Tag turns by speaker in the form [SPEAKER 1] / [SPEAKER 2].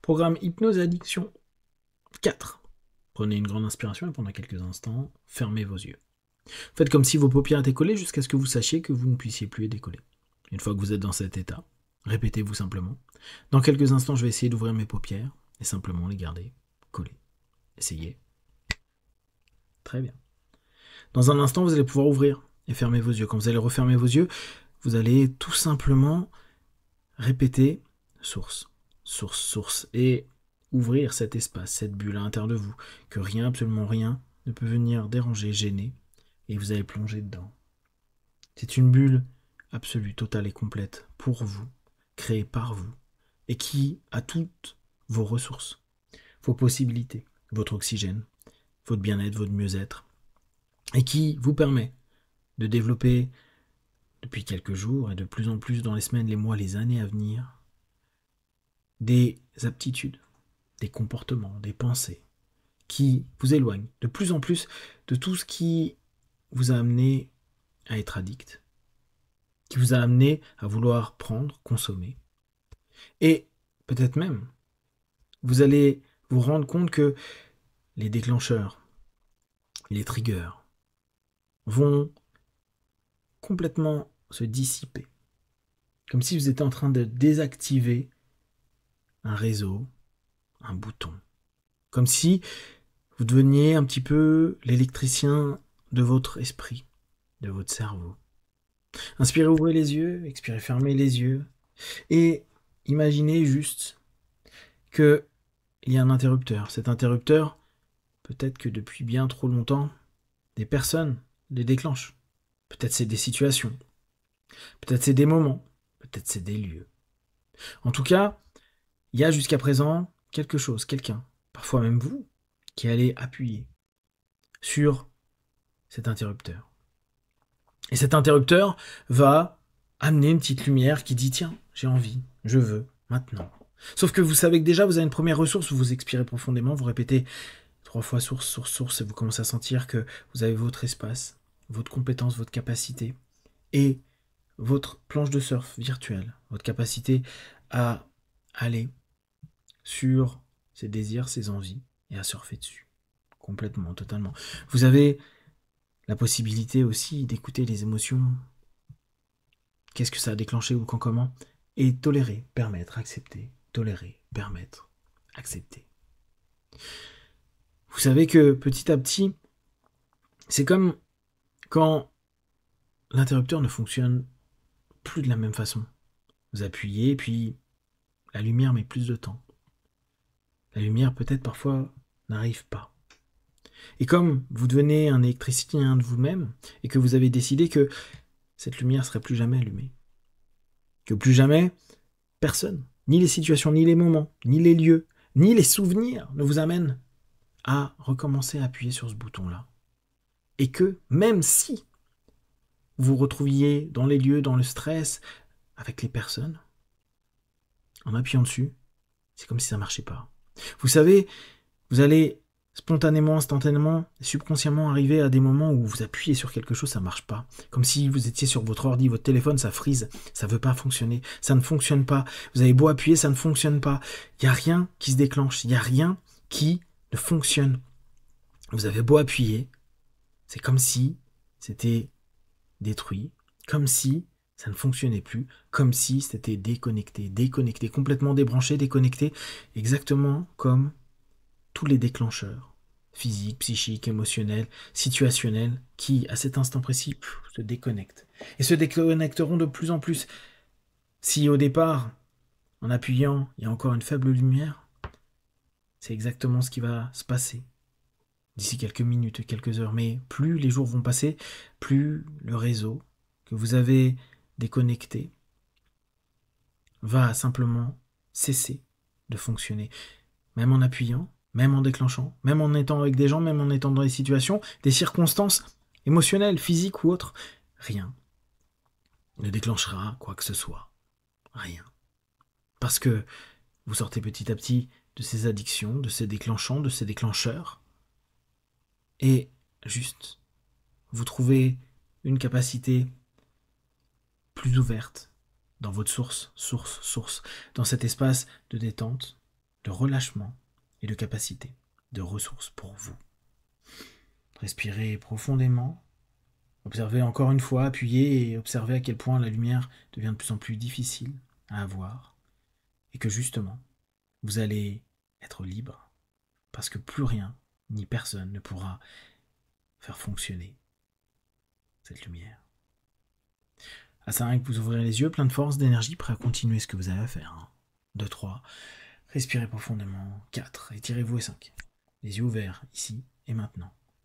[SPEAKER 1] Programme hypnose addiction 4. Prenez une grande inspiration et pendant quelques instants, fermez vos yeux. Faites comme si vos paupières étaient collées jusqu'à ce que vous sachiez que vous ne puissiez plus les décoller. Une fois que vous êtes dans cet état, répétez-vous simplement. Dans quelques instants, je vais essayer d'ouvrir mes paupières et simplement les garder collées. Essayez. Très bien. Dans un instant, vous allez pouvoir ouvrir et fermer vos yeux. Quand vous allez refermer vos yeux, vous allez tout simplement répéter source, source, source et ouvrir cet espace, cette bulle à l'intérieur de vous, que rien, absolument rien, ne peut venir déranger, gêner, et vous allez plonger dedans. C'est une bulle absolue, totale et complète pour vous, créée par vous, et qui a toutes vos ressources, vos possibilités, votre oxygène, votre bien-être, votre mieux-être, et qui vous permet de développer depuis quelques jours et de plus en plus dans les semaines, les mois, les années à venir, des aptitudes, des comportements, des pensées qui vous éloignent de plus en plus de tout ce qui vous a amené à être addict, qui vous a amené à vouloir prendre, consommer. Et peut-être même, vous allez vous rendre compte que les déclencheurs, les triggers, vont complètement se dissiper. Comme si vous étiez en train de désactiver un réseau, un bouton. Comme si vous deveniez un petit peu l'électricien de votre esprit, de votre cerveau. Inspirez, ouvrez les yeux, expirez, fermez les yeux. Et imaginez juste qu'il y a un interrupteur. Cet interrupteur, peut-être que depuis bien trop longtemps, des personnes les déclenchent. Peut-être c'est des situations. Peut-être c'est des moments. Peut-être c'est des lieux. En tout cas, il y a jusqu'à présent quelque chose, quelqu'un, parfois même vous, qui allez appuyer sur cet interrupteur. Et cet interrupteur va amener une petite lumière qui dit tiens, j'ai envie, je veux, maintenant. Sauf que vous savez que déjà vous avez une première ressource, vous expirez profondément, vous répétez 3 fois source, source, source, et vous commencez à sentir que vous avez votre espace, votre compétence, votre capacité, et votre planche de surf virtuelle, votre capacité à aller sur ses désirs, ses envies, et à surfer dessus. Complètement, totalement. Vous avez la possibilité aussi d'écouter les émotions. Qu'est-ce que ça a déclenché ou quand, comment? Et tolérer, permettre, accepter. Tolérer, permettre, accepter. Vous savez que petit à petit, c'est comme quand l'interrupteur ne fonctionne plus de la même façon. Vous appuyez, puis la lumière met plus de temps. La lumière peut-être parfois n'arrive pas. Et comme vous devenez un électricien de vous-même, et que vous avez décidé que cette lumière ne serait plus jamais allumée, que plus jamais personne, ni les situations, ni les moments, ni les lieux, ni les souvenirs ne vous amènent à recommencer à appuyer sur ce bouton-là. Et que même si vous vous retrouviez dans les lieux, dans le stress, avec les personnes, en appuyant dessus, c'est comme si ça ne marchait pas. Vous savez, vous allez spontanément, instantanément, subconsciemment arriver à des moments où vous appuyez sur quelque chose, ça ne marche pas. Comme si vous étiez sur votre ordi, votre téléphone, ça frise, ça ne veut pas fonctionner, ça ne fonctionne pas. Vous avez beau appuyer, ça ne fonctionne pas. Il n'y a rien qui se déclenche, il n'y a rien qui ne fonctionne. Vous avez beau appuyer, c'est comme si c'était détruit, comme si ça ne fonctionnait plus, comme si c'était déconnecté, complètement débranché, déconnecté, exactement comme tous les déclencheurs, physiques, psychiques, émotionnels, situationnels, qui, à cet instant précis, se déconnectent. Et se déconnecteront de plus en plus. Si au départ, en appuyant, il y a encore une faible lumière, c'est exactement ce qui va se passer d'ici quelques minutes, quelques heures. Mais plus les jours vont passer, plus le réseau que vous avez déconnecté va simplement cesser de fonctionner. Même en appuyant, même en déclenchant, même en étant avec des gens, même en étant dans des situations, des circonstances émotionnelles, physiques ou autres, rien ne déclenchera quoi que ce soit. Rien. Parce que vous sortez petit à petit de ces addictions, de ces déclenchants, de ces déclencheurs, et juste, vous trouvez une capacité plus ouverte dans votre source, dans cet espace de détente, de relâchement et de capacité, de ressources pour vous. Respirez profondément. Observez encore une fois, appuyez et observez à quel point la lumière devient de plus en plus difficile à avoir et que justement, vous allez être libre parce que plus rien ni personne ne pourra faire fonctionner cette lumière. À 5, vous ouvrez les yeux, plein de force, d'énergie, prêt à continuer ce que vous avez à faire. 2, 3, respirez profondément. 4, étirez-vous et 5. Les yeux ouverts, ici et maintenant.